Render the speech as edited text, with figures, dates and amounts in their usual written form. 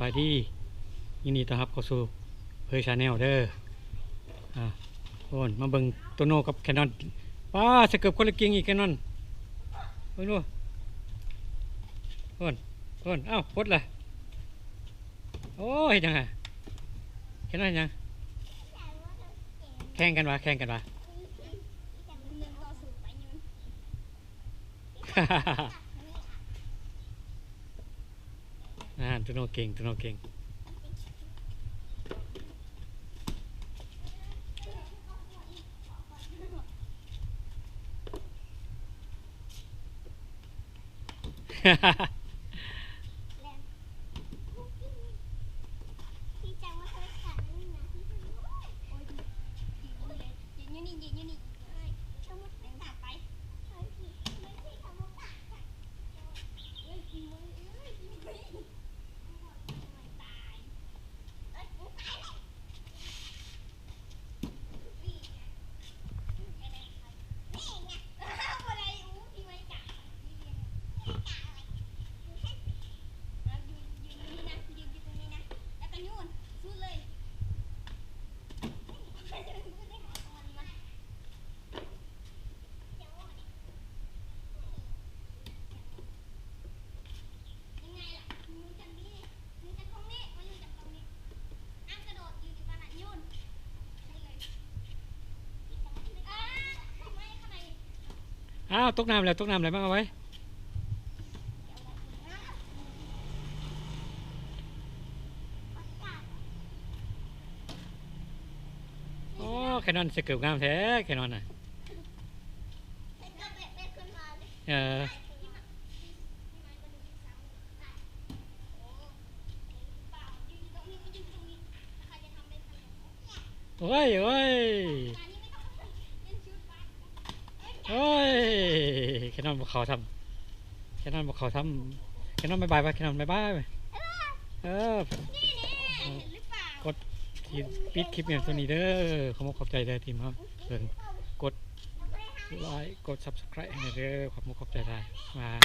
บายดียินดีต้อนรับเข้าสู่เผยชาแนลเด้อโอนมาเบิ่งโตโน่กับแคนนอนป้าสเกือบคนละเกียงอีกแคนนอนเบิ่งดูโอนเอ้าพดเลยโอ้ยยังไงแคนนอนยังแข่งกันวะโตโน่เก่งอ้าวตกน้ำอะไรบ้างเอาไว้โอ้แคนนอนสเกือบงามแท้แคนนอนน่ะเออโอ้ยแคนนอนบอกเขาทำแคนนอนบายบายไปแคนนอนบายบายไปเออกดทีปิดคลิปอย่างตัวนี้เด้อขอบใจเด้อทีมครับเพิ่งกดไลค์กด subscribe ให้เด้อขอบใจได้บาย